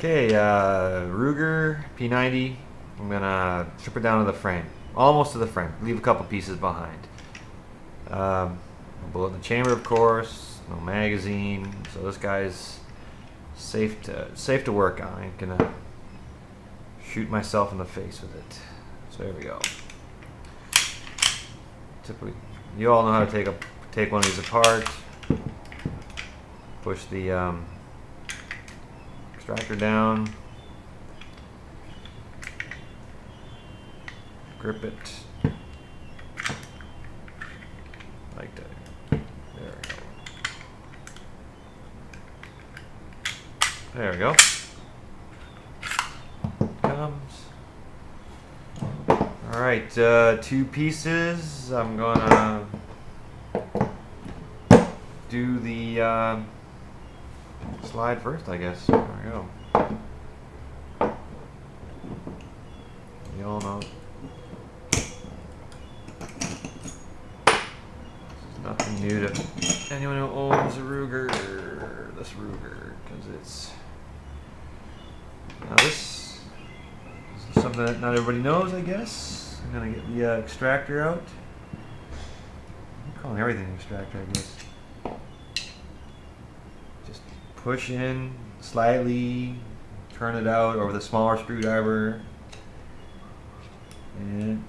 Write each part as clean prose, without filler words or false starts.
Okay, Ruger P90. I'm gonna strip it down to the frame, almost to the frame. Leave a couple pieces behind. Bullet in the chamber, of course. No magazine, so this guy's safe to work on. I ain't gonna shoot myself in the face with it. So there we go. Typically, you all know how to take one of these apart. Push the extractor down, grip it like that. There we go. There we go. Comes. All right, 2 pieces. I'm gonna do the slide first, I guess. There we go. You all know. This is nothing new to anyone who owns a Ruger. This Ruger, because it's now this is something that not everybody knows, I guess. I'm gonna get the extractor out. I'm calling everything extractor, I guess. Push in slightly, turn it out over the smaller screwdriver, and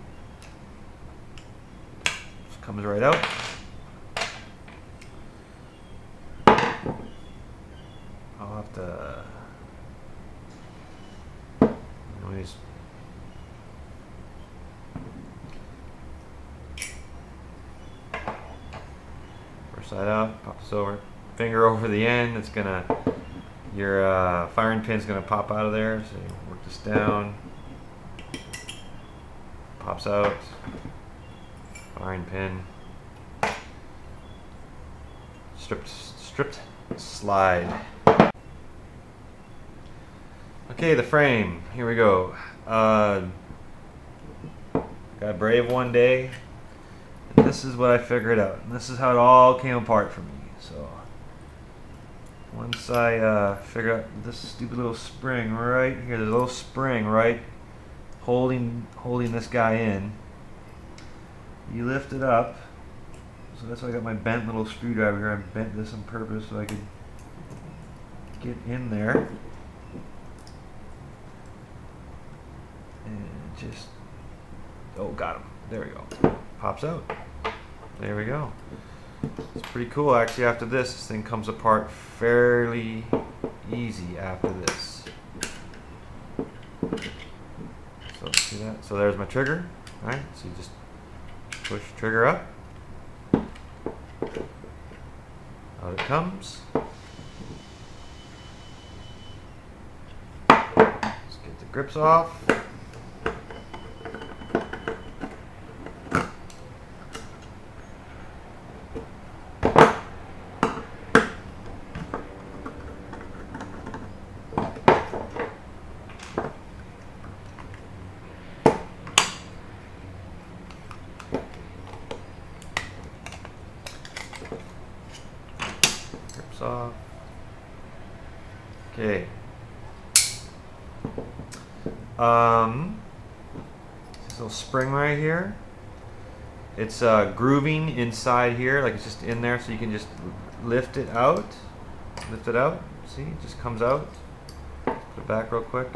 it just comes right out. I'll have to always first side out, pop this over. Finger over the end, it's gonna, your firing pin's gonna pop out of there, so you work this down, pops out, firing pin, stripped, slide. Okay, the frame, here we go. Got brave one day, and this is what I figured out, and this is how it all came apart for me. So once I figure out this stupid little spring right here, there's a little spring right holding this guy in. You lift it up, so that's why I got my bent little screwdriver here. I bent this on purpose so I could get in there and just, oh, got him. There we go. Pops out. There we go. It's pretty cool, actually. After this thing comes apart fairly easy after this. So see that? So there's my trigger. Alright, so you just push trigger up. Out it comes. Let's get the grips off. Off. Okay. This little spring right here. It's grooving inside here, like it's just in there, so you can just lift it out. Lift it out. See, it just comes out. Put it back real quick.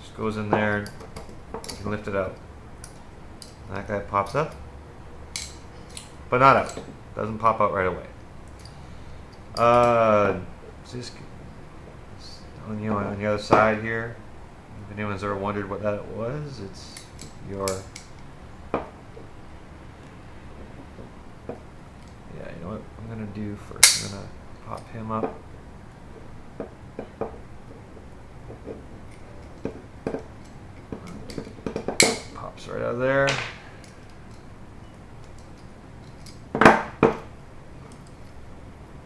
Just goes in there. You can lift it out. And that guy pops up, but not out. Doesn't pop out right away. Just on the other side here, if anyone's ever wondered what that was, it's your, yeah, you know what I'm gonna do first? I'm gonna pop him up. Pops right out of there.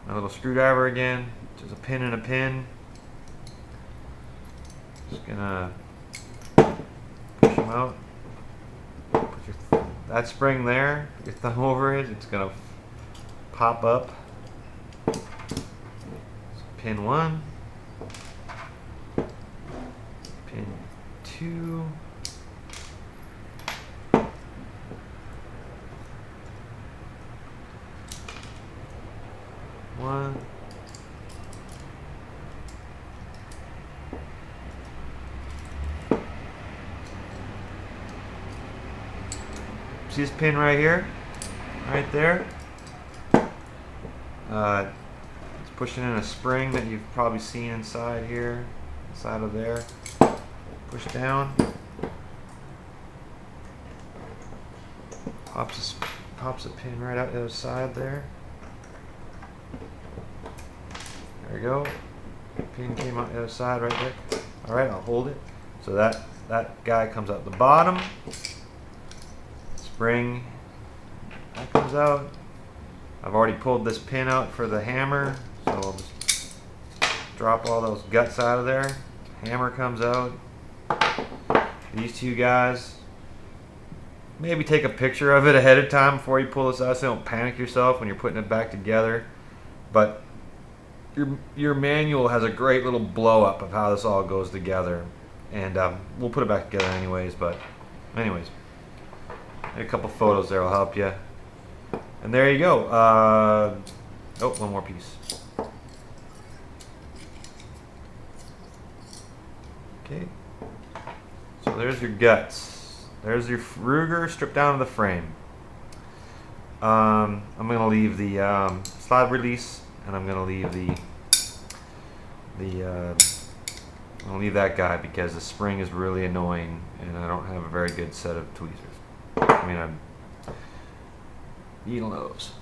My little screwdriver again. There's a pin and a pin. Just gonna push them out. Put that spring there. Put your thumb over it. It's gonna pop up. pin 1, pin 2, one, see this pin right here, right there? It's pushing in a spring that you've probably seen inside here, inside of there. Push down, pops a pin right out the other side there. There we go. Pin came out the other side right there. All right, I'll hold it. So that guy comes out the bottom. Spring, that comes out. I've already pulled this pin out for the hammer, so I'll just drop all those guts out of there. Hammer comes out. These two guys, maybe take a picture of it ahead of time before you pull this out so you don't panic yourself when you're putting it back together. But your manual has a great little blow up of how this all goes together, and we'll put it back together anyways. But anyways, a couple photos there will help you. And there you go. Oh, one more piece. Okay. So there's your guts. There's your Ruger stripped down to the frame. I'm going to leave the slide release, and I'm going to leave I'm going to leave that guy because the spring is really annoying, and I don't have a very good set of tweezers. I mean, I'm needle nose.